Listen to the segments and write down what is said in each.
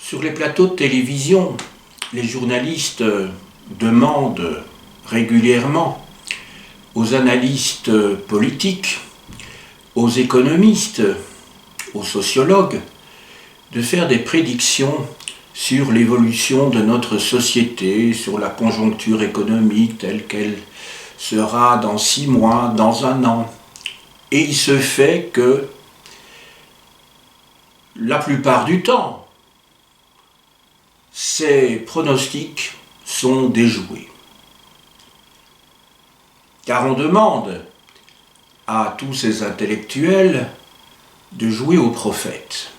Sur les plateaux de télévision, les journalistes demandent régulièrement aux analystes politiques, aux économistes, aux sociologues, de faire des prédictions sur l'évolution de notre société, sur la conjoncture économique telle qu'elle sera dans 6 mois, dans 1 an. Et il se fait que la plupart du temps, ces pronostics sont déjoués. Car on demande à tous ces intellectuels de jouer au prophète.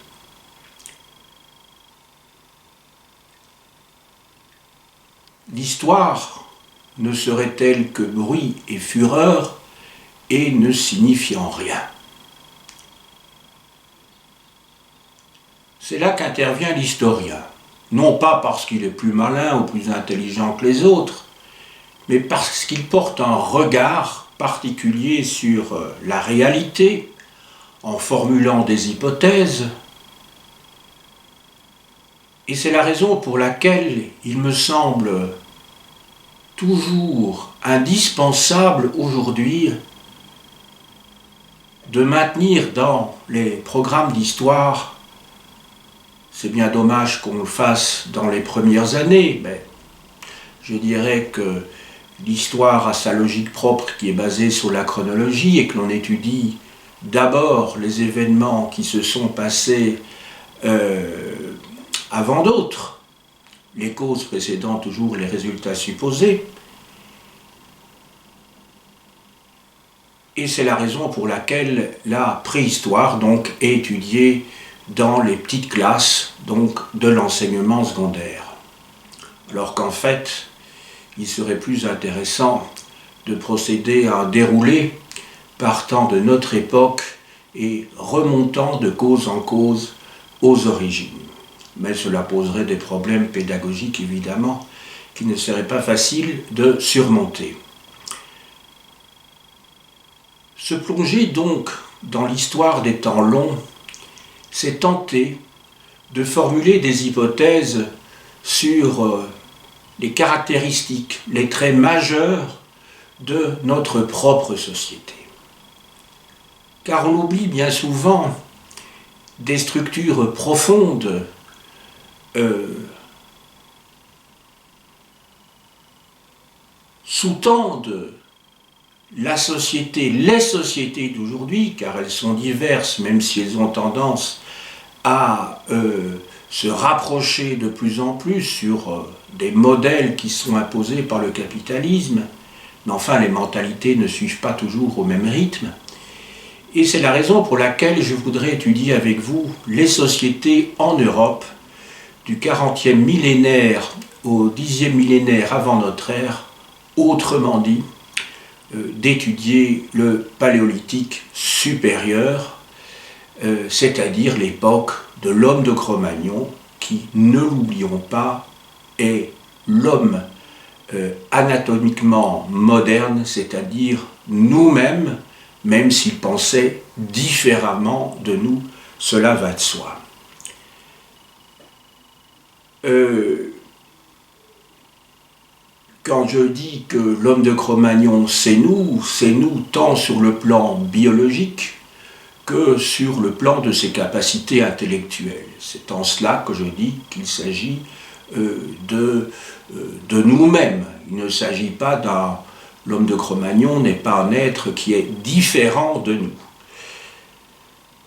L'histoire ne serait-elle que bruit et fureur et ne signifiant rien? C'est là qu'intervient l'historien, non pas parce qu'il est plus malin ou plus intelligent que les autres, mais parce qu'il porte un regard particulier sur la réalité, en formulant des hypothèses. Et c'est la raison pour laquelle il me semble toujours indispensable aujourd'hui de maintenir dans les programmes d'histoire, c'est bien dommage qu'on le fasse dans les premières années, mais je dirais que l'histoire a sa logique propre qui est basée sur la chronologie et que l'on étudie d'abord les événements qui se sont passés avant d'autres, les causes précédant toujours les résultats supposés. Et c'est la raison pour laquelle la préhistoire donc, est étudiée dans les petites classes donc, de l'enseignement secondaire. Alors qu'en fait, il serait plus intéressant de procéder à un déroulé partant de notre époque et remontant de cause en cause aux origines. Mais cela poserait des problèmes pédagogiques, évidemment, qui ne seraient pas faciles de surmonter. Se plonger donc dans l'histoire des temps longs, c'est tenter de formuler des hypothèses sur les caractéristiques, les traits majeurs de notre propre société. Car on oublie bien souvent des structures profondes sous-tendent la société, les sociétés d'aujourd'hui, car elles sont diverses, même si elles ont tendance à se rapprocher de plus en plus sur des modèles qui sont imposés par le capitalisme, mais enfin les mentalités ne suivent pas toujours au même rythme. Et c'est la raison pour laquelle je voudrais étudier avec vous les sociétés en Europe, du 40e millénaire au 10e millénaire avant notre ère, autrement dit, d'étudier le paléolithique supérieur, c'est-à-dire l'époque de l'homme de Cro-Magnon, qui, ne l'oublions pas, est l'homme anatomiquement moderne, c'est-à-dire nous-mêmes, même s'il pensait différemment de nous, cela va de soi. Quand je dis que l'homme de Cro-Magnon, c'est nous tant sur le plan biologique que sur le plan de ses capacités intellectuelles. C'est en cela que je dis qu'il s'agit de nous-mêmes. Il ne s'agit pas d'un... L'homme de Cro-Magnon n'est pas un être qui est différent de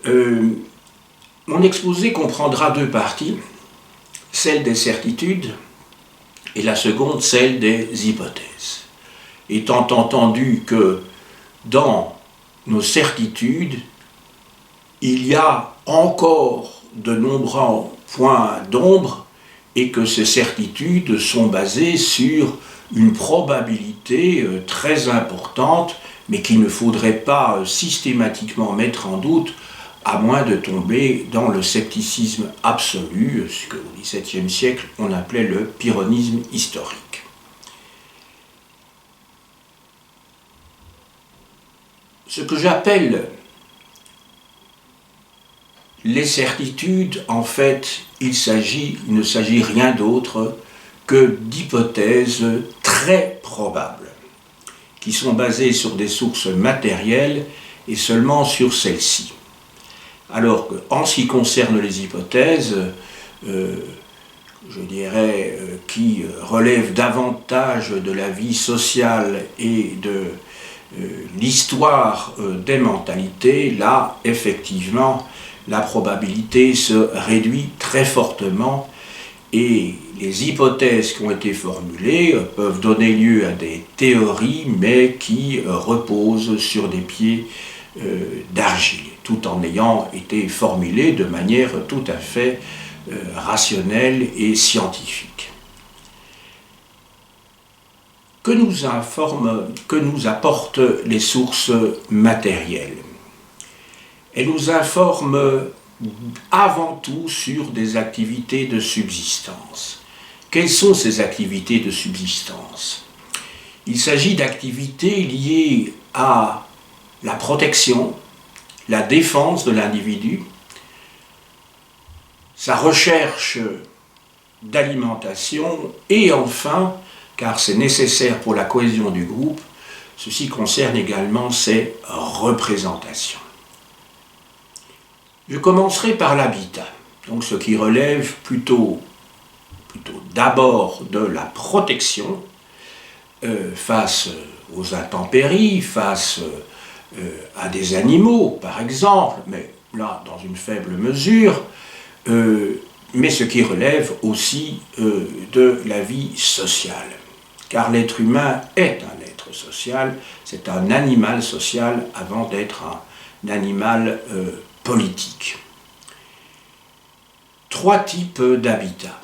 nous. Mon exposé comprendra 2 parties, celle des certitudes et la seconde, celle des hypothèses. Étant entendu que dans nos certitudes, il y a encore de nombreux points d'ombre et que ces certitudes sont basées sur une probabilité très importante, mais qu'il ne faudrait pas systématiquement mettre en doute, à moins de tomber dans le scepticisme absolu, ce qu'au XVIIe siècle on appelait le pyrrhonisme historique. Ce que j'appelle les certitudes, en fait, il ne s'agit rien d'autre que d'hypothèses très probables, qui sont basées sur des sources matérielles et seulement sur celles-ci. Alors qu'en ce qui concerne les hypothèses, je dirais, qui relèvent davantage de la vie sociale et de l'histoire des mentalités, là, effectivement, la probabilité se réduit très fortement et les hypothèses qui ont été formulées peuvent donner lieu à des théories, mais qui reposent sur des pieds d'argile, tout en ayant été formulées de manière tout à fait rationnelle et scientifique. Que nous apportent les sources matérielles? Elles nous informent avant tout sur des activités de subsistance. Quelles sont ces activités de subsistance? Il s'agit d'activités liées à la protection, la défense de l'individu, sa recherche d'alimentation et enfin, car c'est nécessaire pour la cohésion du groupe, ceci concerne également ses représentations. Je commencerai par l'habitat, donc ce qui relève plutôt d'abord de la protection face aux intempéries, face à des animaux par exemple, mais là dans une faible mesure, mais ce qui relève aussi de la vie sociale. Car l'être humain est un être social, c'est un animal social avant d'être un animal politique. 3 types d'habitats.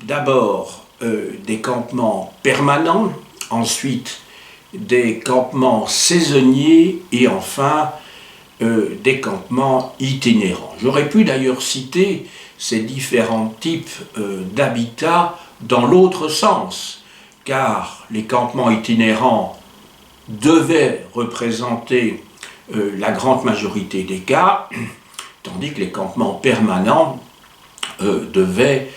D'abord, des campements permanents, ensuite des campements saisonniers et enfin des campements itinérants. J'aurais pu d'ailleurs citer ces différents types d'habitats dans l'autre sens, car les campements itinérants devaient représenter la grande majorité des cas, tandis que les campements permanents devaient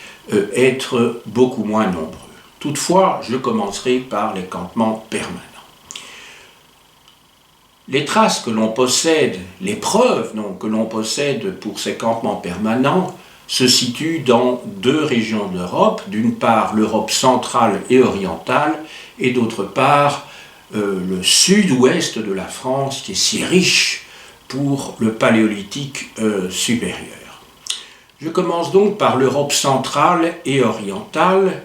être beaucoup moins nombreux. Toutefois, je commencerai par les campements permanents. Les traces que l'on possède, les preuves donc, que l'on possède pour ces campements permanents se situent dans 2 régions d'Europe, d'une part l'Europe centrale et orientale, et d'autre part le sud-ouest de la France, qui est si riche pour le paléolithique supérieur. Je commence donc par l'Europe centrale et orientale,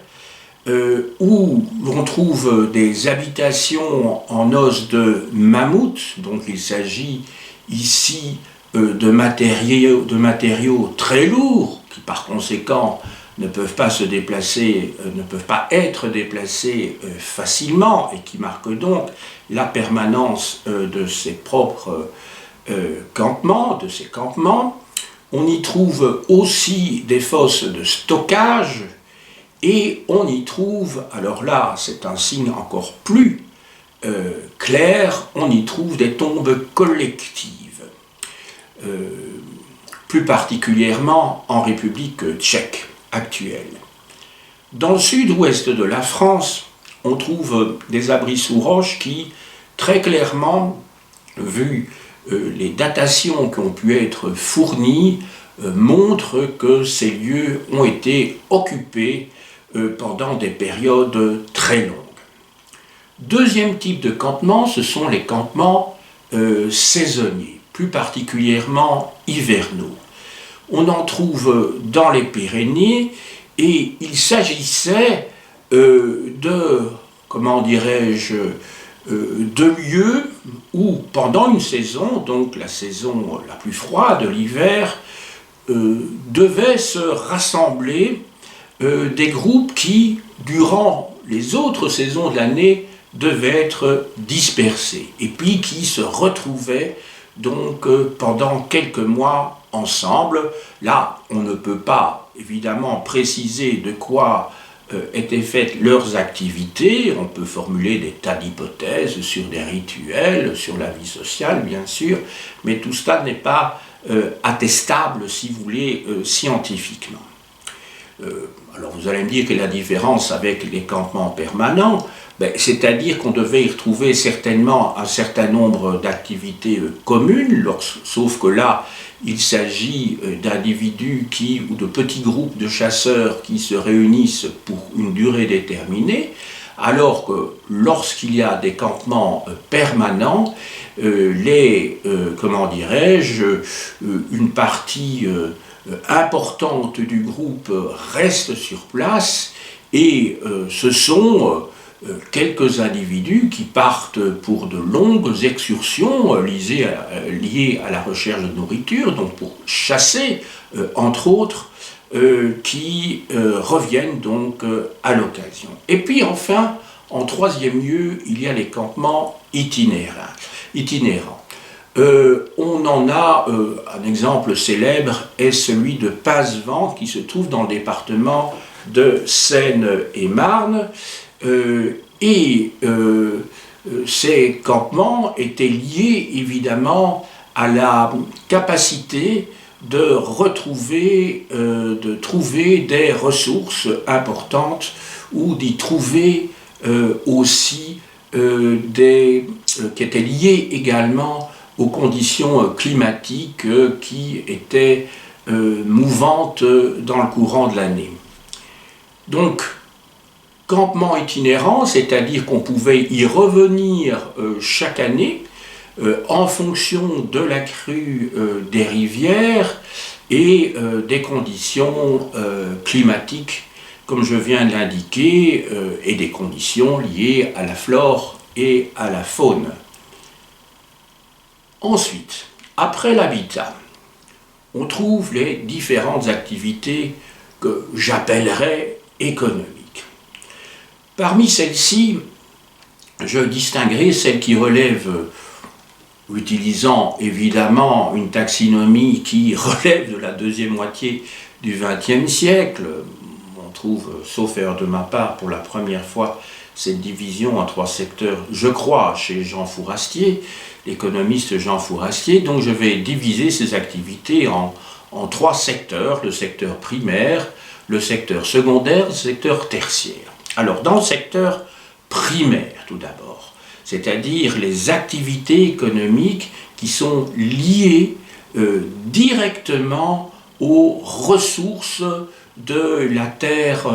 où l'on trouve des habitations en os de mammouth, donc il s'agit ici de matériaux très lourds, qui par conséquent ne peuvent pas se déplacer, ne peuvent pas être déplacés facilement, et qui marquent donc la permanence de ses propres campements, de ces campements. On y trouve aussi des fosses de stockage, et on y trouve, alors là c'est un signe encore plus clair, on y trouve des tombes collectives, plus particulièrement en République tchèque actuelle. Dans le sud-ouest de la France, on trouve des abris sous roche qui, très clairement, vu les datations qui ont pu être fournies, montrent que ces lieux ont été occupés pendant des périodes très longues. Deuxième type de campement, ce sont les campements saisonniers, plus particulièrement hivernaux. On en trouve dans les Pyrénées et il s'agissait de lieux où pendant une saison, donc la saison la plus froide, l'hiver, devaient se rassembler des groupes qui, durant les autres saisons de l'année, devaient être dispersés et puis qui se retrouvaient donc pendant quelques mois ensemble. Là, on ne peut pas évidemment préciser de quoi étaient faites leurs activités, on peut formuler des tas d'hypothèses sur des rituels, sur la vie sociale bien sûr, mais tout cela n'est pas attestable, si vous voulez, scientifiquement. Alors vous allez me dire que la différence avec les campements permanents, c'est-à-dire qu'on devait y retrouver certainement un certain nombre d'activités communes, sauf que là, il s'agit d'individus ou de petits groupes de chasseurs qui se réunissent pour une durée déterminée, alors que lorsqu'il y a des campements permanents, comment dirais-je, une partie importante du groupe reste sur place et ce sont quelques individus qui partent pour de longues excursions liées à la recherche de nourriture, donc pour chasser, entre autres, qui reviennent donc à l'occasion. Et puis enfin, en troisième lieu, il y a les campements itinérants. On en a, un exemple célèbre est celui de Passevant, qui se trouve dans le département de Seine-et-Marne, ces campements étaient liés évidemment à la capacité de trouver des ressources importantes ou d'y trouver aussi qui étaient liées également aux conditions climatiques qui étaient mouvantes dans le courant de l'année. Donc, campement itinérant, c'est-à-dire qu'on pouvait y revenir chaque année en fonction de la crue des rivières et des conditions climatiques, comme je viens de l'indiquer, et des conditions liées à la flore et à la faune. Ensuite, après l'habitat, on trouve les différentes activités que j'appellerais économiques. Parmi celles-ci, je distinguerai celles qui relèvent, utilisant évidemment une taxinomie qui relève de la deuxième moitié du XXe siècle. On trouve, sauf erreur de ma part, pour la première fois, cette division en trois secteurs, je crois, chez Jean Fourastier, l'économiste Jean Fourastier. Donc je vais diviser ces activités en trois secteurs, le secteur primaire, le secteur secondaire, le secteur tertiaire. Alors, dans le secteur primaire, tout d'abord, c'est-à-dire les activités économiques qui sont liées directement aux ressources de la terre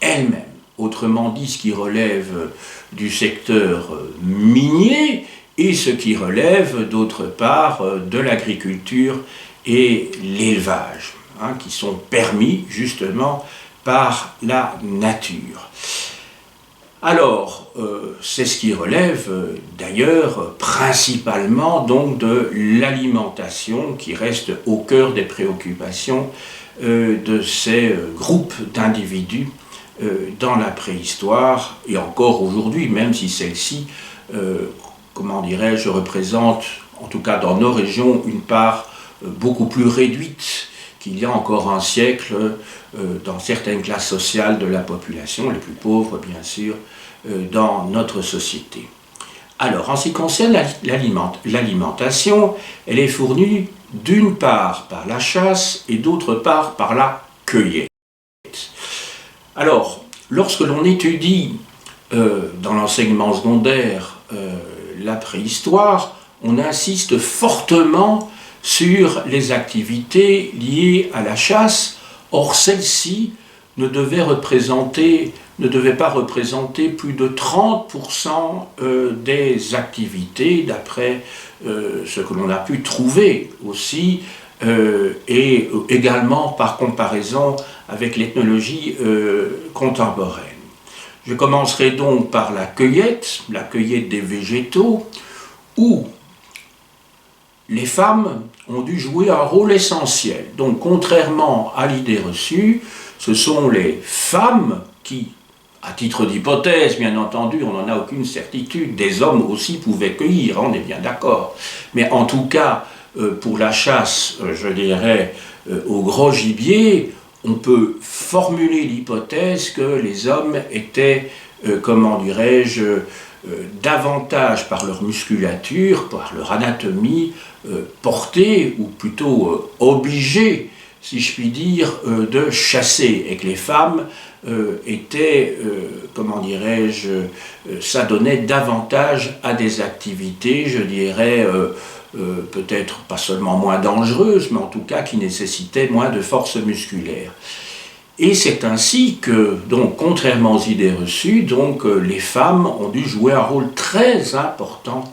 elle-même. Autrement dit, ce qui relève du secteur minier et ce qui relève, d'autre part, de l'agriculture et l'élevage, qui sont permis, justement, par la nature. Alors, c'est ce qui relève d'ailleurs principalement donc de l'alimentation qui reste au cœur des préoccupations de ces groupes d'individus dans la préhistoire et encore aujourd'hui, même si celle-ci, comment dirais-je, représente, en tout cas dans nos régions, une part beaucoup plus réduite qu'il y a encore un siècle dans certaines classes sociales de la population, les plus pauvres bien sûr, dans notre société. Alors, en ce qui concerne l'alimentation, elle est fournie d'une part par la chasse et d'autre part par la cueillette. Alors, lorsque l'on étudie dans l'enseignement secondaire la préhistoire, on insiste fortement sur les activités liées à la chasse. Or, celle-ci ne devait pas représenter plus de 30% des activités, d'après ce que l'on a pu trouver aussi, et également par comparaison avec l'ethnologie contemporaine. Je commencerai donc par la cueillette des végétaux, où les femmes ont dû jouer un rôle essentiel. Donc, contrairement à l'idée reçue, ce sont les femmes qui, à titre d'hypothèse, bien entendu, on n'en a aucune certitude, des hommes aussi pouvaient cueillir, on est bien d'accord. Mais en tout cas, pour la chasse, je dirais, au gros gibier, on peut formuler l'hypothèse que les hommes étaient, comment dirais-je, davantage par leur musculature, par leur anatomie, portés, ou plutôt obligés, si je puis dire, de chasser, et que les femmes étaient, comment dirais-je, s'adonnaient davantage à des activités, je dirais, peut-être pas seulement moins dangereuses, mais en tout cas qui nécessitaient moins de force musculaire. Et c'est ainsi que, donc, contrairement aux idées reçues, donc, les femmes ont dû jouer un rôle très important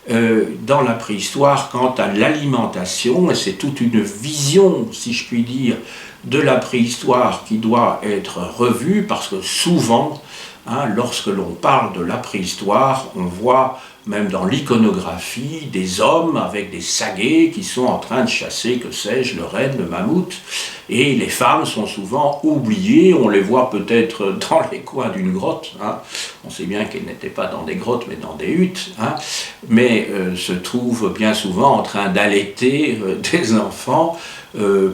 dans la préhistoire quant à l'alimentation, et c'est toute une vision, si je puis dire, de la préhistoire qui doit être revue, parce que souvent, lorsque l'on parle de la préhistoire, on voit, même dans l'iconographie, des hommes avec des saguets qui sont en train de chasser, que sais-je, le renne, le mammouth, et les femmes sont souvent oubliées, on les voit peut-être dans les coins d'une grotte, on sait bien qu'elles n'étaient pas dans des grottes mais dans des huttes, mais se trouvent bien souvent en train d'allaiter des enfants,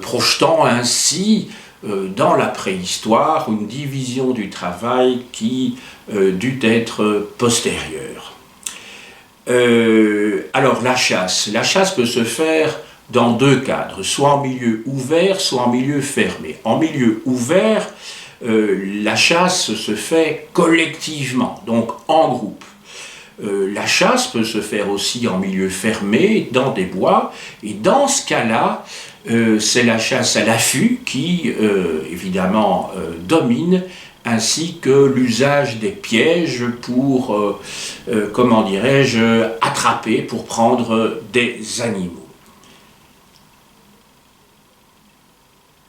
projetant ainsi dans la préhistoire une division du travail qui dut être postérieure. Alors la chasse peut se faire dans deux cadres, soit en milieu ouvert, soit en milieu fermé. En milieu ouvert, la chasse se fait collectivement, donc en groupe. La chasse peut se faire aussi en milieu fermé, dans des bois, et dans ce cas-là, c'est la chasse à l'affût qui, évidemment, domine, ainsi que l'usage des pièges pour, comment dirais-je, attraper, pour prendre des animaux.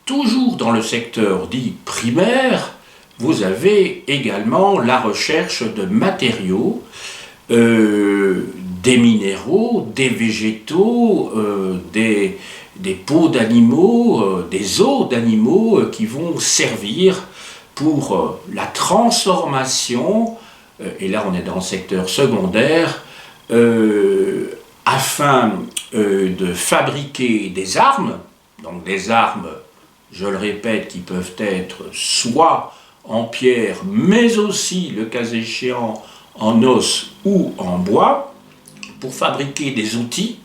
Toujours dans le secteur dit primaire, vous avez également la recherche de matériaux, des minéraux, des végétaux, des peaux d'animaux, des os d'animaux qui vont servir pour la transformation, et là on est dans le secteur secondaire, afin de fabriquer des armes, donc des armes, je le répète, qui peuvent être soit en pierre, mais aussi, le cas échéant, en os ou en bois, pour fabriquer des outils,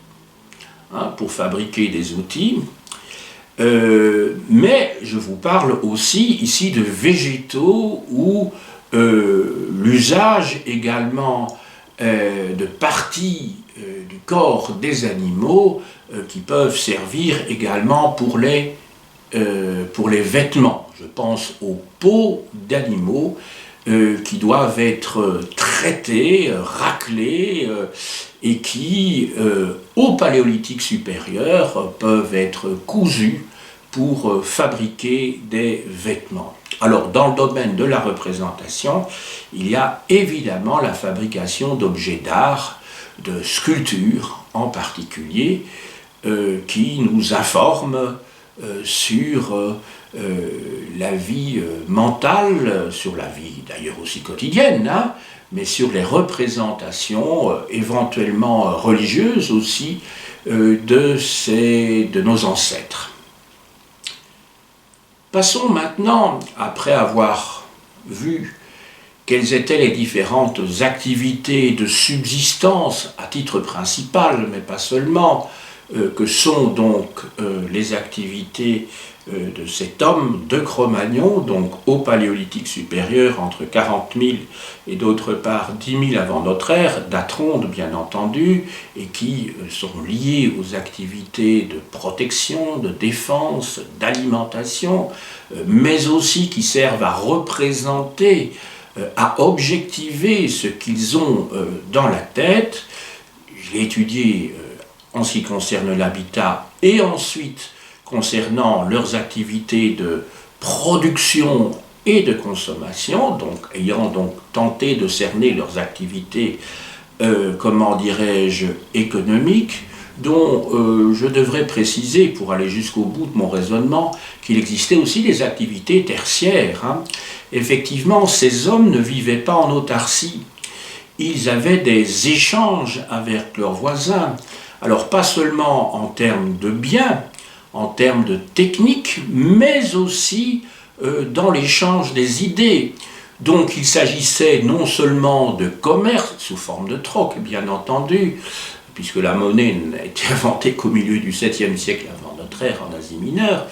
mais je vous parle aussi ici de végétaux ou l'usage également de parties du corps des animaux qui peuvent servir également pour les vêtements. Je pense aux peaux d'animaux qui doivent être traités, raclés, et qui, au Paléolithique supérieur, peuvent être cousus pour fabriquer des vêtements. Alors, dans le domaine de la représentation, il y a évidemment la fabrication d'objets d'art, de sculptures en particulier, qui nous informent sur la vie mentale, sur la vie d'ailleurs aussi quotidienne, mais sur les représentations éventuellement religieuses aussi de nos ancêtres. Passons maintenant, après avoir vu quelles étaient les différentes activités de subsistance à titre principal, mais pas seulement, que sont donc les activités de cet homme de Cro-Magnon, donc au Paléolithique supérieur, entre 40 000 et d'autre part 10 000 avant notre ère, d'Atronde bien entendu, et qui sont liées aux activités de protection, de défense, d'alimentation, mais aussi qui servent à représenter, à objectiver ce qu'ils ont dans la tête. J'ai étudié en ce qui concerne l'habitat et ensuite concernant leurs activités de production et de consommation, donc ayant donc tenté de cerner leurs activités, comment dirais-je, économiques, dont je devrais préciser, pour aller jusqu'au bout de mon raisonnement, qu'il existait aussi des activités tertiaires. Effectivement, ces hommes ne vivaient pas en autarcie. Ils avaient des échanges avec leurs voisins, alors pas seulement en termes de biens, en termes de technique, mais aussi dans l'échange des idées. Donc il s'agissait non seulement de commerce sous forme de troc, bien entendu, puisque la monnaie n'a été inventée qu'au milieu du 7e siècle avant notre ère en Asie mineure,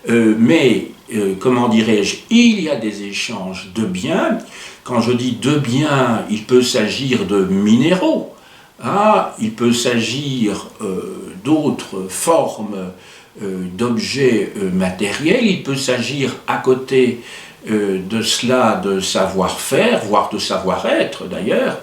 mais, comment dirais-je, il y a des échanges de biens. Quand je dis de biens, il peut s'agir de minéraux, il peut s'agir d'autres formes d'objets matériels, il peut s'agir à côté de cela de savoir-faire, voire de savoir-être d'ailleurs,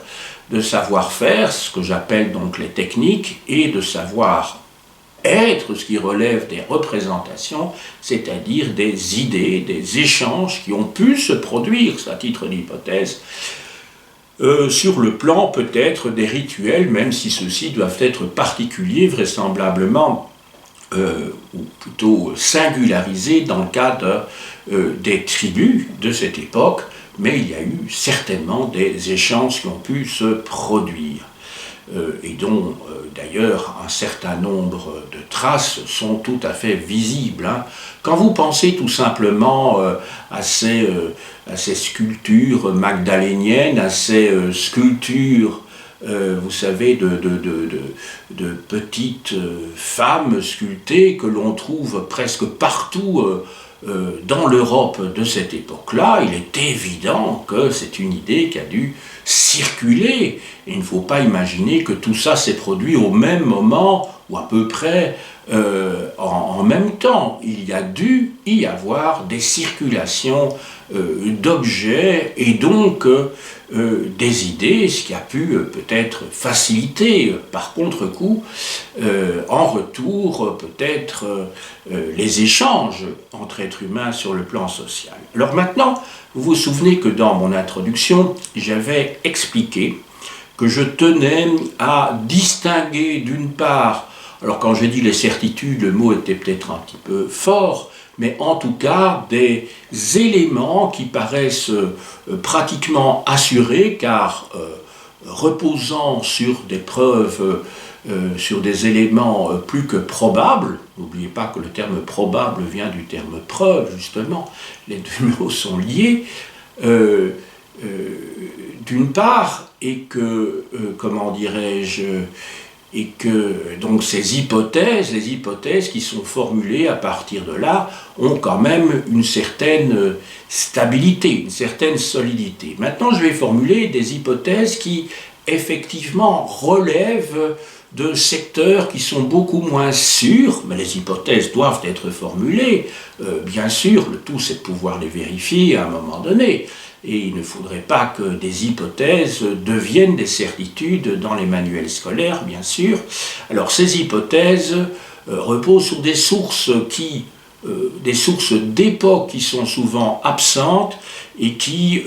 de savoir-faire, ce que j'appelle donc les techniques, et de savoir-être, ce qui relève des représentations, c'est-à-dire des idées, des échanges qui ont pu se produire, à titre d'hypothèse, sur le plan peut-être des rituels, même si ceux-ci doivent être particuliers, vraisemblablement, ou plutôt singularisés dans le cas des tribus de cette époque, mais il y a eu certainement des échanges qui ont pu se produire, et dont d'ailleurs un certain nombre de traces sont tout à fait visibles. Quand vous pensez tout simplement à ces sculptures magdaléniennes, à ces sculptures, vous savez, de petites femmes sculptées que l'on trouve presque partout dans l'Europe de cette époque-là, il est évident que c'est une idée qui a dû circuler. Et il ne faut pas imaginer que tout ça s'est produit au même moment, ou à peu près en même temps. Il y a dû y avoir des circulations d'objets et donc des idées, ce qui a pu peut-être faciliter par contre-coup en retour peut-être les échanges entre êtres humains sur le plan social. Alors maintenant, vous vous souvenez que dans mon introduction, j'avais expliqué que je tenais à distinguer d'une part, alors quand j'ai dit les certitudes, le mot était peut-être un petit peu fort, mais en tout cas des éléments qui paraissent pratiquement assurés, car reposant sur des preuves, sur des éléments plus que probables. N'oubliez pas que le terme probable vient du terme preuve, justement, les deux mots sont liés, d'une part, et que, comment dirais-je, et que donc ces hypothèses, les hypothèses qui sont formulées à partir de là, ont quand même une certaine stabilité, une certaine solidité. Maintenant, je vais formuler des hypothèses qui, effectivement, relèvent de secteurs qui sont beaucoup moins sûrs, mais les hypothèses doivent être formulées, bien sûr, le tout c'est de pouvoir les vérifier à un moment donné. Et il ne faudrait pas que des hypothèses deviennent des certitudes dans les manuels scolaires, bien sûr. Alors ces hypothèses reposent sur des sources d'époque qui sont souvent absentes et qui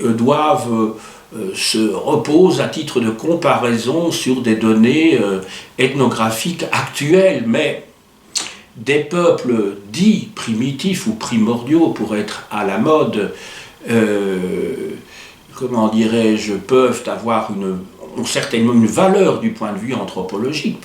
se reposent à titre de comparaison sur des données ethnographiques actuelles, mais des peuples dits primitifs ou primordiaux pour être à la mode, comment dirais-je, peuvent avoir ont certainement une valeur du point de vue anthropologique,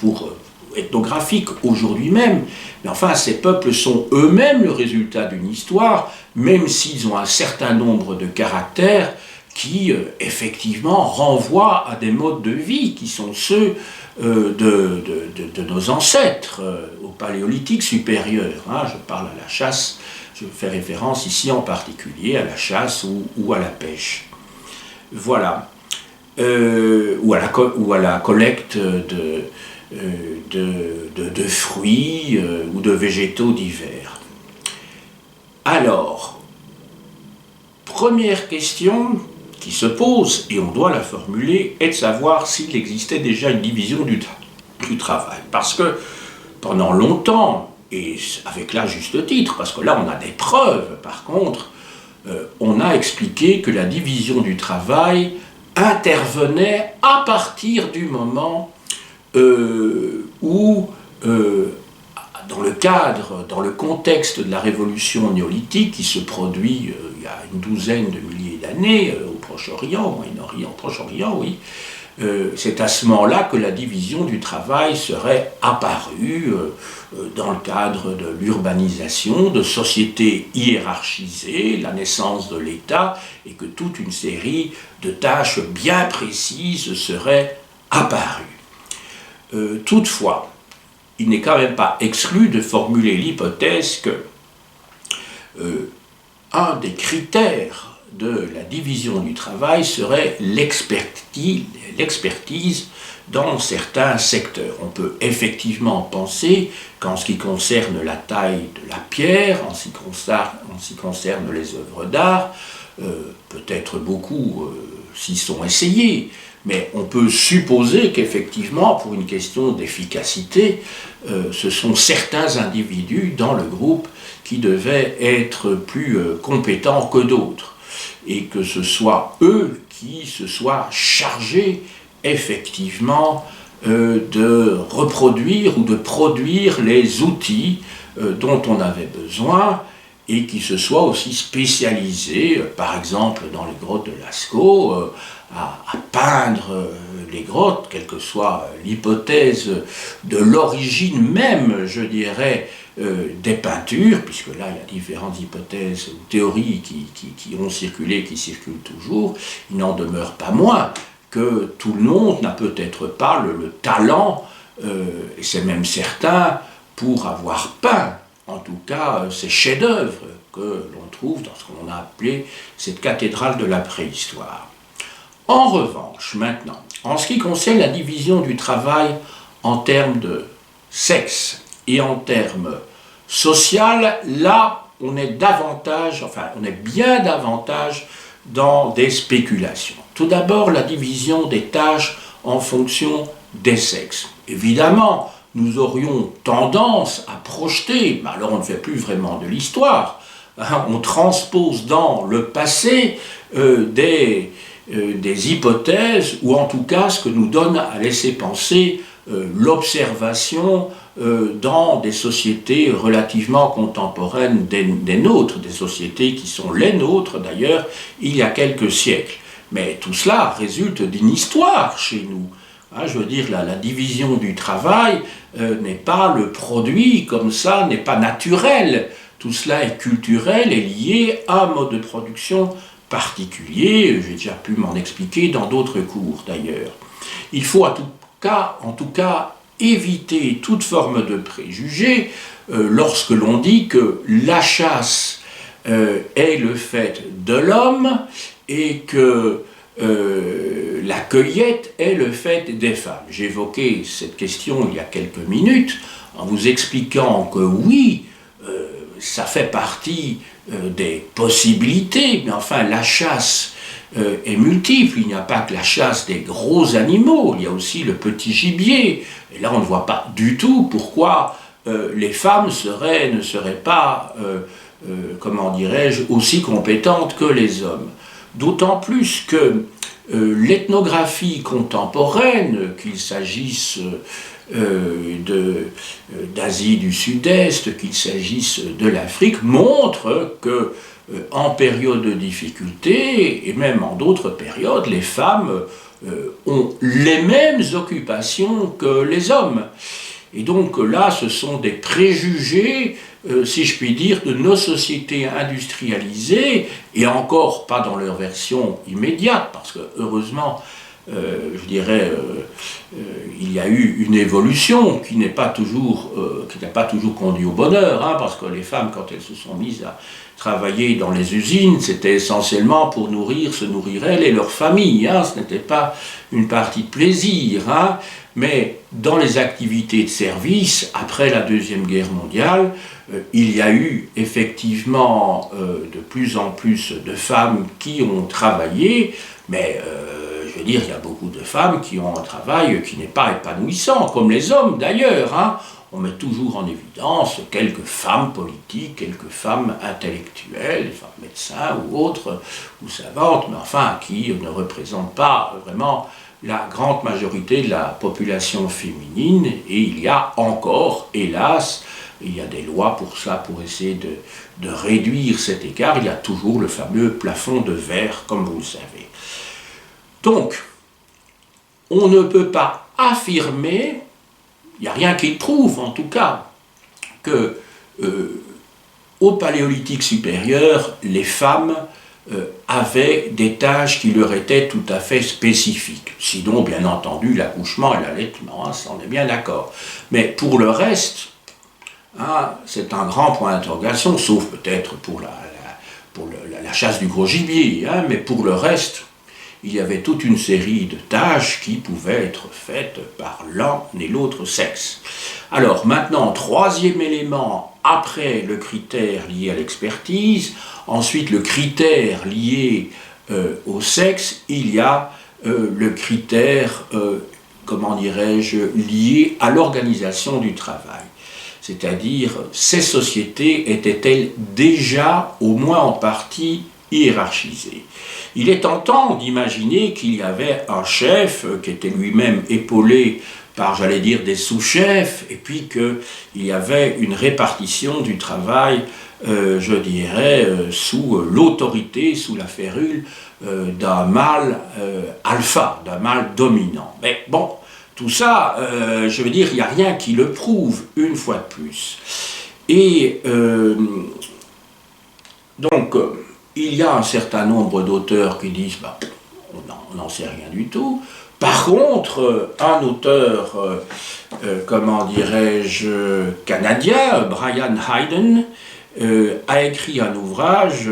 ethnographique aujourd'hui même, mais enfin ces peuples sont eux-mêmes le résultat d'une histoire, même s'ils ont un certain nombre de caractères qui effectivement renvoient à des modes de vie qui sont ceux de nos ancêtres au paléolithique supérieur. Je parle à la chasse. Je fais référence ici en particulier à la chasse ou à la pêche. Voilà. Ou à la collecte de fruits ou de végétaux divers. Alors, première question qui se pose, et on doit la formuler, est de savoir s'il existait déjà une division du travail. Parce que pendant longtemps, et avec là juste titre, parce que là on a des preuves, par contre, on a expliqué que la division du travail intervenait à partir du moment où, dans le contexte de la révolution néolithique qui se produit il y a une douzaine de milliers d'années au Proche-Orient, au Moyen-Orient, Proche-Orient, oui, c'est à ce moment-là que la division du travail serait apparue dans le cadre de l'urbanisation, de sociétés hiérarchisées, la naissance de l'État, et que toute une série de tâches bien précises seraient apparues. Toutefois, il n'est quand même pas exclu de formuler l'hypothèse que un des critères de la division du travail serait l'expertise dans certains secteurs. On peut effectivement penser qu'en ce qui concerne la taille de la pierre, en ce qui concerne les œuvres d'art, peut-être beaucoup s'y sont essayés, mais on peut supposer qu'effectivement, pour une question d'efficacité, ce sont certains individus dans le groupe qui devaient être plus compétents que d'autres, et que ce soit eux qui se soient chargés effectivement de reproduire ou de produire les outils dont on avait besoin, et qui se soient aussi spécialisés, par exemple dans les grottes de Lascaux, à peindre les grottes, quelle que soit l'hypothèse de l'origine même, je dirais, des peintures, puisque là il y a différentes hypothèses ou théories qui ont circulé, qui circulent toujours, il n'en demeure pas moins que tout le monde n'a peut-être pas le talent, et c'est même certain, pour avoir peint, en tout cas, ces chefs-d'œuvre que l'on trouve dans ce qu'on a appelé cette cathédrale de la préhistoire. En revanche, maintenant, en ce qui concerne la division du travail en termes de sexe et en termes social, là, on est bien davantage dans des spéculations. Tout d'abord, la division des tâches en fonction des sexes. Évidemment, nous aurions tendance à projeter, mais alors on ne fait plus vraiment de l'histoire, hein, on transpose dans le passé des hypothèses, ou en tout cas ce que nous donne à laisser penser l'observation dans des sociétés relativement contemporaines des nôtres, des sociétés qui sont les nôtres d'ailleurs, il y a quelques siècles. Mais tout cela résulte d'une histoire chez nous. Hein, je veux dire, la division du travail n'est pas le produit comme ça, n'est pas naturel. Tout cela est culturel et lié à un mode de production particulier. J'ai déjà pu m'en expliquer dans d'autres cours d'ailleurs. Il faut en tout cas éviter toute forme de préjugé lorsque l'on dit que la chasse est le fait de l'homme et que la cueillette est le fait des femmes. J'ai évoqué cette question il y a quelques minutes en vous expliquant que oui, ça fait partie des possibilités, mais enfin la chasse est multiple. Il n'y a pas que la chasse des gros animaux, il y a aussi le petit gibier. Et là, on ne voit pas du tout pourquoi les femmes ne seraient pas, comment dirais-je, aussi compétentes que les hommes. D'autant plus que l'ethnographie contemporaine, qu'il s'agisse d'Asie du Sud-Est, qu'il s'agisse de l'Afrique, montre que en période de difficulté, et même en d'autres périodes, les femmes ont les mêmes occupations que les hommes. Et donc là, ce sont des préjugés, si je puis dire, de nos sociétés industrialisées, et encore pas dans leur version immédiate, parce que heureusement, je dirais, il y a eu une évolution qui n'a pas toujours conduit au bonheur, hein, parce que les femmes, quand elles se sont mises à travailler dans les usines, c'était essentiellement pour se nourrir elles et leur famille, hein, ce n'était pas une partie de plaisir, hein, mais dans les activités de service, après la Deuxième Guerre mondiale, il y a eu effectivement de plus en plus de femmes qui ont travaillé, mais je veux dire, il y a beaucoup de femmes qui ont un travail qui n'est pas épanouissant, comme les hommes d'ailleurs, hein. On met toujours en évidence quelques femmes politiques, quelques femmes intellectuelles, femmes médecins ou autres, ou savantes, mais enfin qui ne représentent pas vraiment la grande majorité de la population féminine, et il y a encore, hélas, il y a des lois pour ça, pour essayer de réduire cet écart, il y a toujours le fameux plafond de verre, comme vous le savez. Donc, on ne peut pas affirmer, il n'y a rien qui le prouve en tout cas, que au Paléolithique supérieur, les femmes avaient des tâches qui leur étaient tout à fait spécifiques. Sinon, bien entendu, l'accouchement et l'allaitement, ça on est bien d'accord. Mais pour le reste, c'est un grand point d'interrogation, sauf peut-être pour la chasse du gros gibier, mais pour le reste, il y avait toute une série de tâches qui pouvaient être faites par l'un et l'autre sexe. Alors maintenant, troisième élément, après le critère lié à l'expertise, ensuite le critère lié au sexe, il y a le critère, comment dirais-je, lié à l'organisation du travail. C'est-à-dire, ces sociétés étaient-elles déjà, au moins en partie, hiérarchisées. Il est tentant d'imaginer qu'il y avait un chef qui était lui-même épaulé par, j'allais dire, des sous-chefs, et puis qu'il y avait une répartition du travail, je dirais, sous l'autorité, sous la férule d'un mâle alpha, d'un mâle dominant. Mais bon, tout ça, je veux dire, il n'y a rien qui le prouve, une fois de plus. Et donc, il y a un certain nombre d'auteurs qui disent on n'en sait rien du tout. Par contre, un auteur, comment dirais-je, canadien, Brian Hayden, a écrit un ouvrage,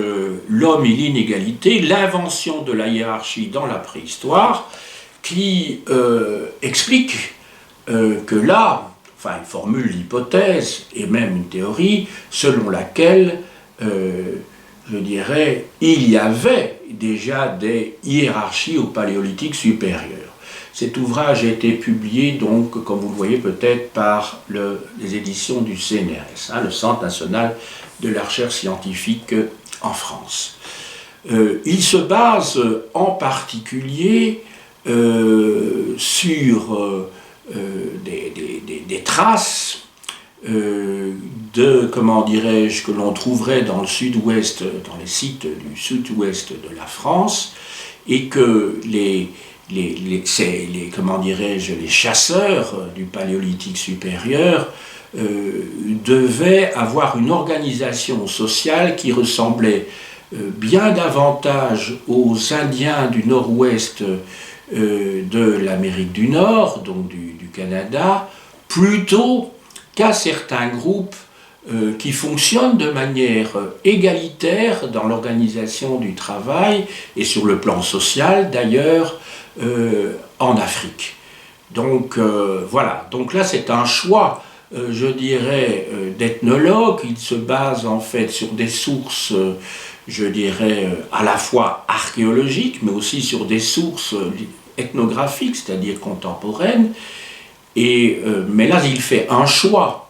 L'homme et l'inégalité, l'invention de la hiérarchie dans la préhistoire, qui explique que là, enfin, il formule l'hypothèse et même une théorie selon laquelle je dirais, il y avait déjà des hiérarchies au Paléolithique supérieur. Cet ouvrage a été publié, donc, comme vous le voyez peut-être, par les éditions du CNRS, le Centre national de la recherche scientifique en France. Il se base en particulier sur des traces comment dirais-je, que l'on trouverait dans le sud-ouest, dans les sites du sud-ouest de la France, et que comment dirais-je, les chasseurs du Paléolithique supérieur devaient avoir une organisation sociale qui ressemblait bien davantage aux Indiens du nord-ouest de l'Amérique du Nord, donc du Canada, plutôt qu'à certains groupes qui fonctionnent de manière égalitaire dans l'organisation du travail et sur le plan social d'ailleurs en Afrique. Donc voilà, donc là c'est un choix, je dirais, d'ethnologue. Il se base en fait sur des sources, je dirais, à la fois archéologiques, mais aussi sur des sources ethnographiques, c'est-à-dire contemporaines. Mais là, il fait un choix.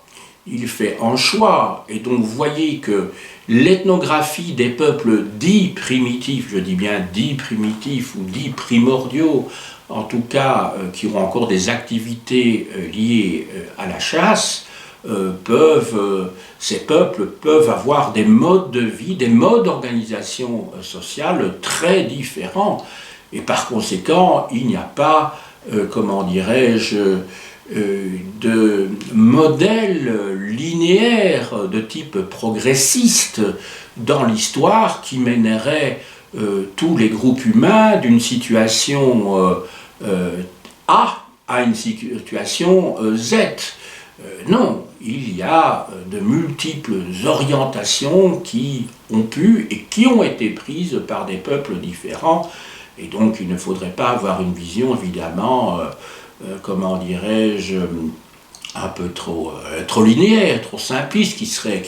Et donc vous voyez que l'ethnographie des peuples dits primitifs, je dis bien dits primitifs ou dits primordiaux, en tout cas qui ont encore des activités liées à la chasse, ces peuples peuvent avoir des modes de vie, des modes d'organisation sociale très différents. Et par conséquent, il n'y a pas, comment dirais-je, de modèle linéaire de type progressiste dans l'histoire qui mènerait tous les groupes humains d'une situation A à une situation Z. Non, il y a de multiples orientations qui ont pu et qui ont été prises par des peuples différents, et donc il ne faudrait pas avoir une vision évidemment comment dirais-je, un peu trop linéaire, trop simpliste, qui serait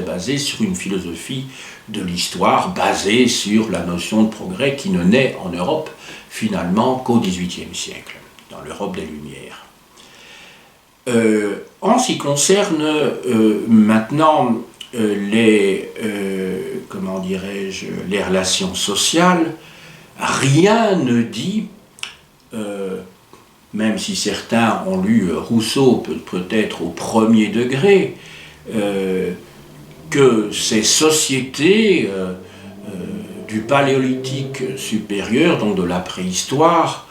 basée sur une philosophie de l'histoire basée sur la notion de progrès qui ne naît en Europe finalement qu'au XVIIIe siècle, dans l'Europe des Lumières. En ce qui concerne maintenant comment dirais-je, les relations sociales, rien ne dit même si certains ont lu Rousseau peut-être au premier degré, que ces sociétés du Paléolithique supérieur, donc de la préhistoire,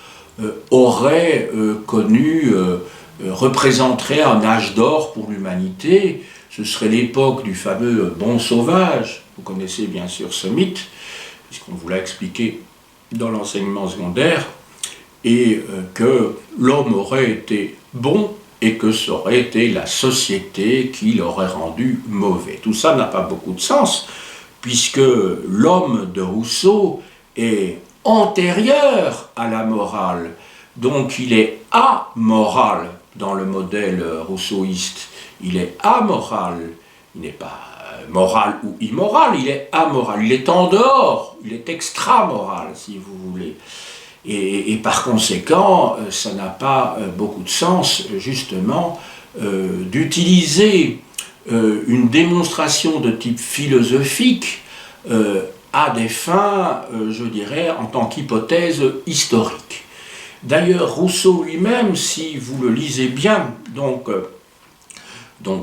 représenterait un âge d'or pour l'humanité. Ce serait l'époque du fameux bon sauvage. Vous connaissez bien sûr ce mythe, puisqu'on vous l'a expliqué dans l'enseignement secondaire, et que l'homme aurait été bon et que ça aurait été la société qui l'aurait rendu mauvais. Tout ça n'a pas beaucoup de sens, puisque l'homme de Rousseau est antérieur à la morale, donc il est amoral dans le modèle rousseauiste. Il est amoral, il n'est pas moral ou immoral, il est amoral, il est en dehors, il est extramoral, si vous voulez. Et par conséquent, ça n'a pas beaucoup de sens, justement, d'utiliser une démonstration de type philosophique à des fins, je dirais, en tant qu'hypothèse historique. D'ailleurs, Rousseau lui-même, si vous le lisez bien, donc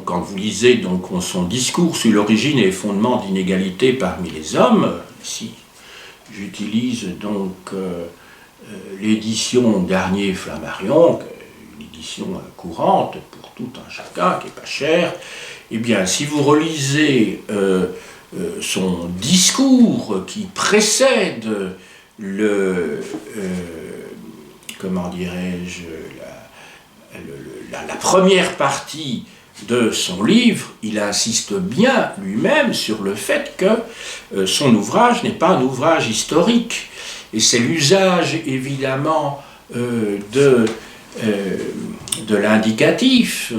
quand vous lisez son discours sur l'origine et les fondements d'inégalité parmi les hommes, ici j'utilise l'édition Garnier Flammarion, une édition courante pour tout un chacun, qui n'est pas chère, eh bien, si vous relisez son discours qui précède comment dirais-je, la première partie de son livre, il insiste bien lui-même sur le fait que son ouvrage n'est pas un ouvrage historique. Et c'est l'usage, évidemment, de l'indicatif,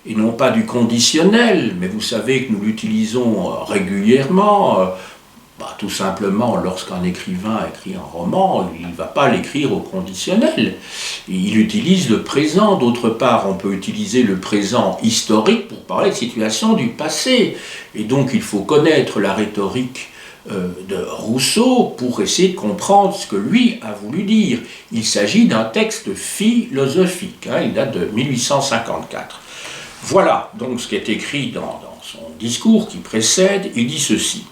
et non pas du conditionnel, mais vous savez que nous l'utilisons régulièrement, tout simplement lorsqu'un écrivain écrit un roman, il ne va pas l'écrire au conditionnel. Il utilise le présent. D'autre part, on peut utiliser le présent historique pour parler de situations du passé. Et donc il faut connaître la rhétorique de Rousseau pour essayer de comprendre ce que lui a voulu dire. Il s'agit d'un texte philosophique, il date de 1854. Voilà donc ce qui est écrit dans son discours qui précède. Il dit ceci: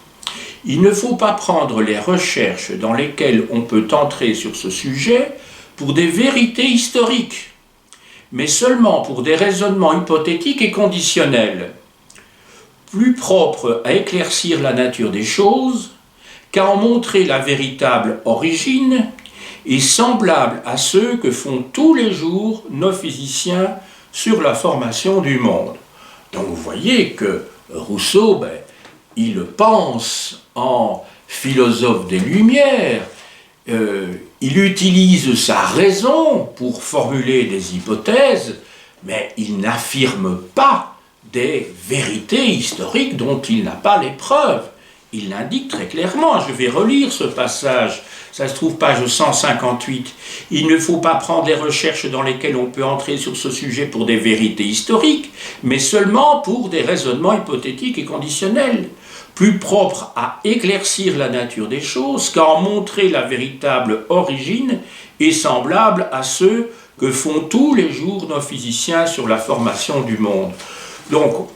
il ne faut pas prendre les recherches dans lesquelles on peut entrer sur ce sujet pour des vérités historiques, mais seulement pour des raisonnements hypothétiques et conditionnels, plus propres à éclaircir la nature des choses qu'à en montrer la véritable origine, et semblables à ceux que font tous les jours nos physiciens sur la formation du monde. Donc vous voyez que Rousseau, il pense en philosophe des Lumières, il utilise sa raison pour formuler des hypothèses, mais il n'affirme pas des vérités historiques dont il n'a pas les preuves. Il l'indique très clairement. Je vais relire ce passage, ça se trouve page 158. Il ne faut pas prendre les recherches dans lesquelles on peut entrer sur ce sujet pour des vérités historiques, mais seulement pour des raisonnements hypothétiques et conditionnels, plus propres à éclaircir la nature des choses qu'à en montrer la véritable origine, et semblables à ceux que font tous les jours nos physiciens sur la formation du monde. Donc,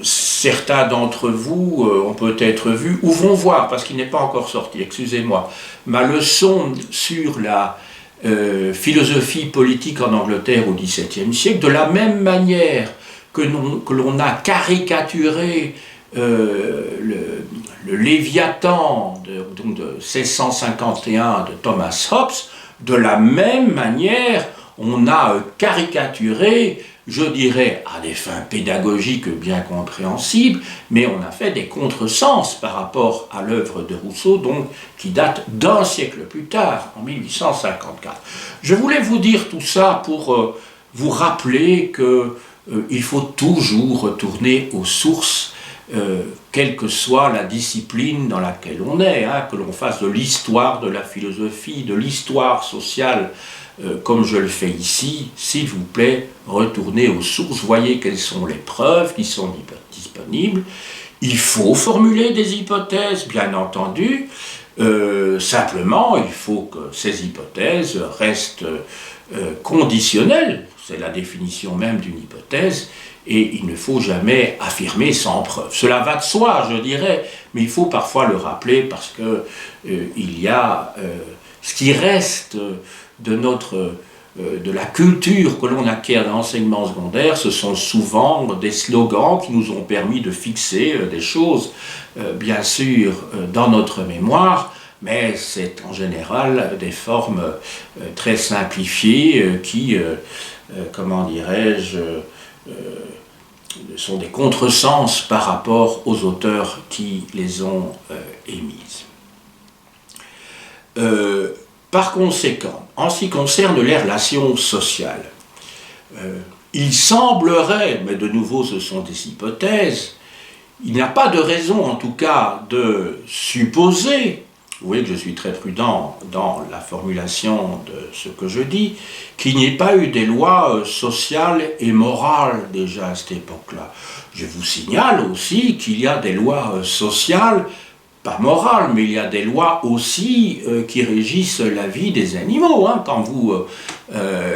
certains d'entre vous ont peut-être vu, ou vont voir, parce qu'il n'est pas encore sorti, excusez-moi, ma leçon sur la philosophie politique en Angleterre au XVIIe siècle, de la même manière que l'on a caricaturé le Léviathan de 1651 de Thomas Hobbes, de la même manière, on a caricaturé, je dirais, à des fins pédagogiques bien compréhensibles, mais on a fait des contresens par rapport à l'œuvre de Rousseau, donc, qui date d'un siècle plus tard, en 1854. Je voulais vous dire tout ça pour vous rappeler qu'il faut toujours retourner aux sources, quelle que soit la discipline dans laquelle on est, que l'on fasse de l'histoire, de la philosophie, de l'histoire sociale, comme je le fais ici. S'il vous plaît, retournez aux sources, voyez quelles sont les preuves qui sont disponibles. Il faut formuler des hypothèses, bien entendu, simplement il faut que ces hypothèses restent conditionnelles, c'est la définition même d'une hypothèse, et il ne faut jamais affirmer sans preuve. Cela va de soi, je dirais, mais il faut parfois le rappeler parce que il y a ce qui reste de la culture que l'on acquiert dans l'enseignement secondaire, ce sont souvent des slogans qui nous ont permis de fixer des choses, bien sûr, dans notre mémoire, mais c'est en général des formes très simplifiées qui, comment dirais-je, sont des contresens par rapport aux auteurs qui les ont émises. Par conséquent, en ce qui concerne les relations sociales, il semblerait, mais de nouveau ce sont des hypothèses, il n'y a pas de raison en tout cas de supposer, vous voyez que je suis très prudent dans la formulation de ce que je dis, qu'il n'y ait pas eu des lois sociales et morales déjà à cette époque-là. Je vous signale aussi qu'il y a des lois sociales, pas morales, mais il y a des lois aussi qui régissent la vie des animaux. Hein. Quand vous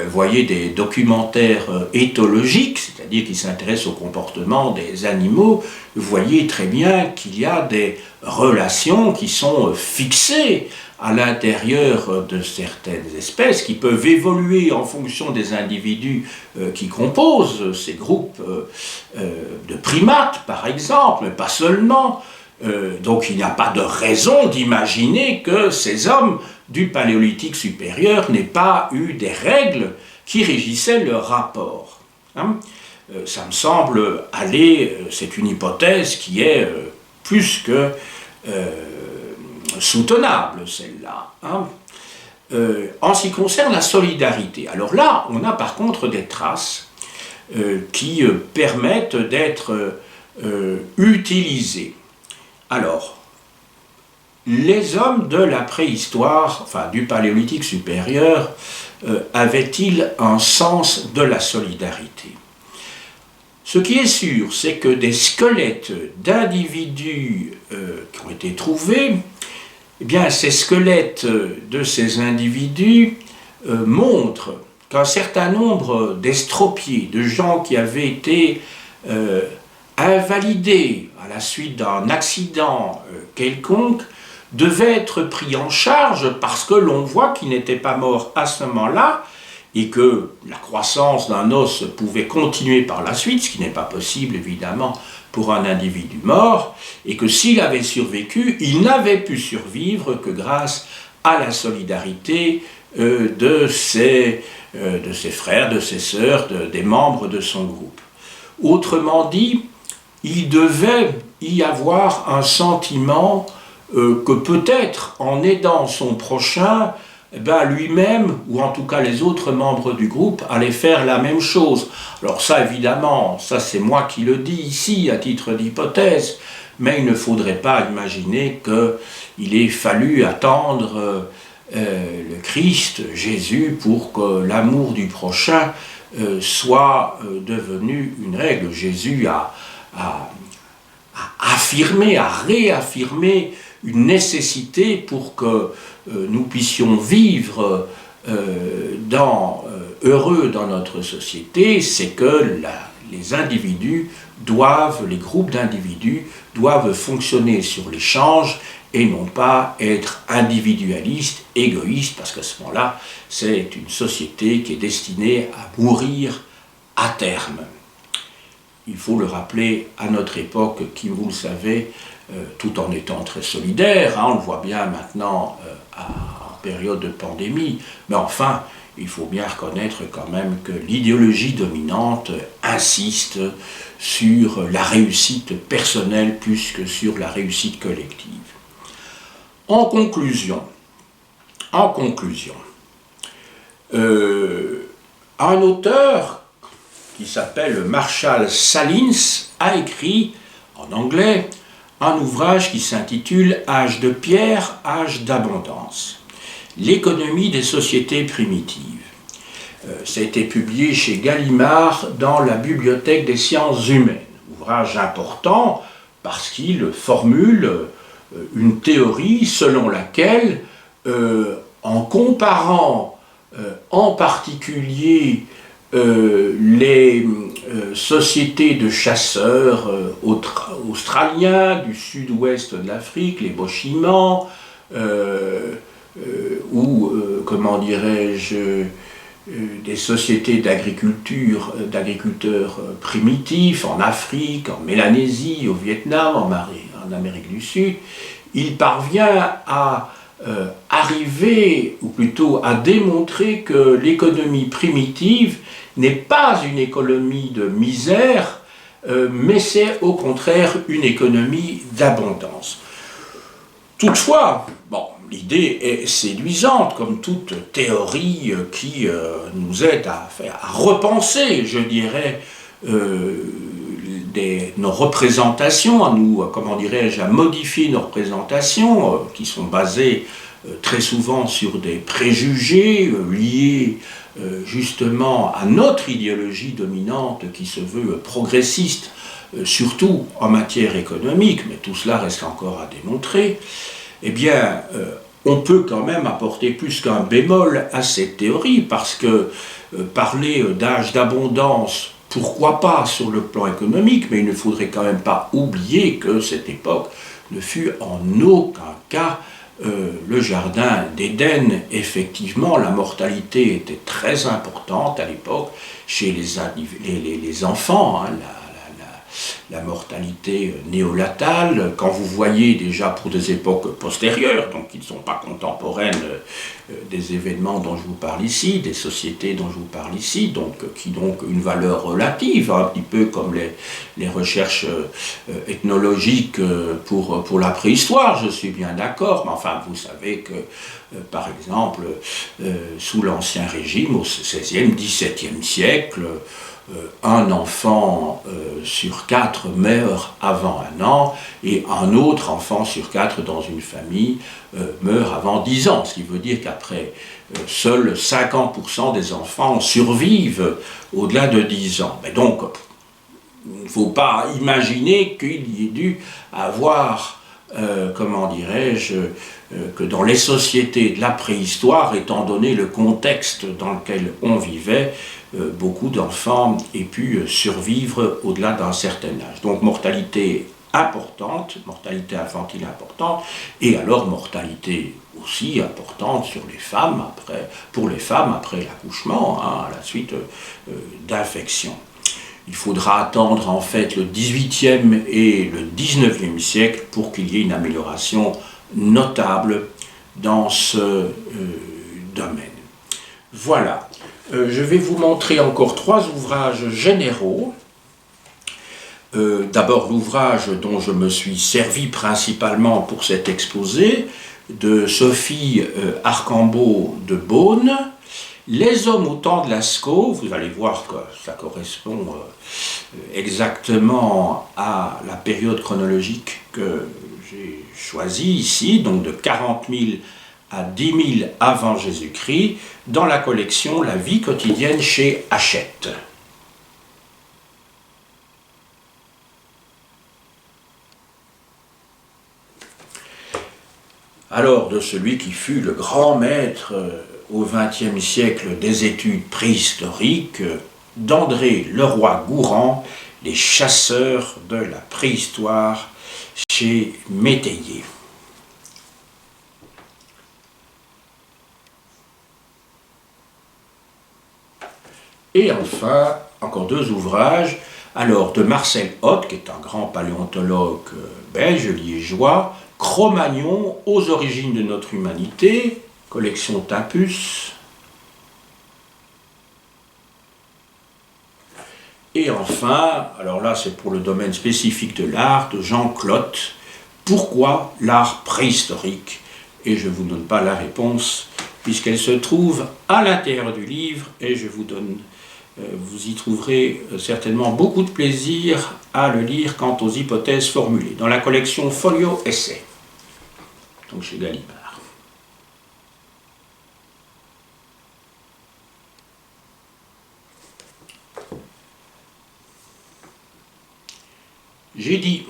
voyez des documentaires éthologiques, c'est-à-dire qui s'intéressent au comportement des animaux, vous voyez très bien qu'il y a des relations qui sont fixées à l'intérieur de certaines espèces, qui peuvent évoluer en fonction des individus qui composent ces groupes de primates, par exemple, mais pas seulement. Donc il n'y a pas de raison d'imaginer que ces hommes du Paléolithique supérieur n'aient pas eu des règles qui régissaient leur rapport. Hein. Ça me semble aller, c'est une hypothèse qui est plus que soutenable, celle-là. Hein. En ce qui concerne la solidarité, alors là, on a par contre des traces qui permettent d'être utilisées. Alors, les hommes de la préhistoire, enfin du Paléolithique supérieur, avaient-ils un sens de la solidarité? Ce qui est sûr, c'est que des squelettes d'individus qui ont été trouvés, eh bien, ces squelettes de ces individus montrent qu'un certain nombre d'estropiés, de gens qui avaient été invalidés à la suite d'un accident quelconque, devaient être pris en charge parce que l'on voit qu'ils n'étaient pas morts à ce moment-là et que la croissance d'un os pouvait continuer par la suite, ce qui n'est pas possible évidemment pour un individu mort, et que s'il avait survécu, il n'avait pu survivre que grâce à la solidarité de ses frères, de ses sœurs, des membres de son groupe. Autrement dit, il devait y avoir un sentiment que peut-être en aidant son prochain, lui-même, ou en tout cas les autres membres du groupe, allaient faire la même chose. Alors ça, évidemment, ça c'est moi qui le dis ici à titre d'hypothèse, mais il ne faudrait pas imaginer qu'il ait fallu attendre le Christ, Jésus, pour que l'amour du prochain soit devenu une règle. Jésus a affirmé, a réaffirmé une nécessité pour que nous puissions vivre heureux dans notre société, c'est que les individus les groupes d'individus doivent fonctionner sur l'échange et non pas être individualistes, égoïstes, parce qu'à ce moment-là, c'est une société qui est destinée à mourir à terme. Il faut le rappeler à notre époque qui, vous le savez, tout en étant très solidaire, hein, on le voit bien maintenant en période de pandémie, mais enfin, il faut bien reconnaître quand même que l'idéologie dominante insiste sur la réussite personnelle plus que sur la réussite collective. En conclusion, un auteur qui s'appelle Marshall Salins a écrit en anglais un ouvrage qui s'intitule « Âge de pierre, âge d'abondance. L'économie des sociétés primitives ». Ça a été publié chez Gallimard dans la Bibliothèque des sciences humaines. Ouvrage important parce qu'il formule une théorie selon laquelle, en comparant en particulier les sociétés de chasseurs australiens du sud-ouest de l'Afrique, les Bochimans, ou comment dirais-je, des sociétés d'agriculteurs primitifs en Afrique, en Mélanésie, au Vietnam, en Amérique du Sud, il parvient à arriver, ou plutôt à démontrer que l'économie primitive n'est pas une économie de misère, mais c'est au contraire une économie d'abondance. Toutefois, bon, l'idée est séduisante, comme toute théorie qui nous aide à repenser, je dirais, nos représentations, à nous, comment dirais-je, à modifier nos représentations qui sont basées très souvent sur des préjugés liés justement à notre idéologie dominante qui se veut progressiste, surtout en matière économique, mais tout cela reste encore à démontrer. Eh bien, on peut quand même apporter plus qu'un bémol à cette théorie, parce que parler d'âge d'abondance, pourquoi pas sur le plan économique, mais il ne faudrait quand même pas oublier que cette époque ne fut en aucun cas le jardin d'Éden. Effectivement, la mortalité était très importante à l'époque chez les enfants, hein, la mortalité néonatale, quand vous voyez déjà pour des époques postérieures, donc qui ne sont pas contemporaines des événements dont je vous parle ici, des sociétés dont je vous parle ici, donc, qui ont une valeur relative, un petit peu comme les recherches ethnologiques pour la préhistoire, je suis bien d'accord, mais enfin vous savez que par exemple, sous l'Ancien Régime, au XVIe, XVIIe siècle, un enfant sur 4 meurt avant 1 an, et un autre enfant sur 4 dans une famille meurt avant 10 ans, ce qui veut dire qu'après, seuls 50% des enfants survivent au-delà de 10 ans. Mais donc, il ne faut pas imaginer qu'il y ait dû avoir, comment dirais-je, que dans les sociétés de la préhistoire, étant donné le contexte dans lequel on vivait, beaucoup d'enfants aient pu survivre au-delà d'un certain âge. Donc mortalité importante, mortalité infantile importante, et alors mortalité aussi importante sur les femmes pour les femmes après l'accouchement, hein, à la suite d'infections. Il faudra attendre en fait le XVIIIe et le XIXe siècle pour qu'il y ait une amélioration notable dans ce domaine. Voilà. Je vais vous montrer encore 3 ouvrages généraux. D'abord l'ouvrage dont je me suis servi principalement pour cet exposé, de Sophie Archambault de Beaune, Les hommes au temps de Lascaux. Vous allez voir que ça correspond exactement à la période chronologique que j'ai choisie ici, donc de 40 000 à 10 000 avant Jésus-Christ, dans la collection La vie quotidienne chez Hachette. Alors, de celui qui fut le grand maître au XXe siècle des études préhistoriques, d'André Leroy-Gourand, Les chasseurs de la préhistoire, chez Métayer. Et enfin, encore 2 ouvrages, alors de Marcel Hoth, qui est un grand paléontologue belge, liégeois, Cro-Magnon aux origines de notre humanité, collection Tapus. Et enfin, alors là c'est pour le domaine spécifique de l'art, de Jean Clotte, Pourquoi l'art préhistorique? Et je ne vous donne pas la réponse, puisqu'elle se trouve à l'intérieur du livre, et je vous donne, vous y trouverez certainement beaucoup de plaisir à le lire quant aux hypothèses formulées, dans la collection Folio Essai, donc chez Gallimard. J'ai dit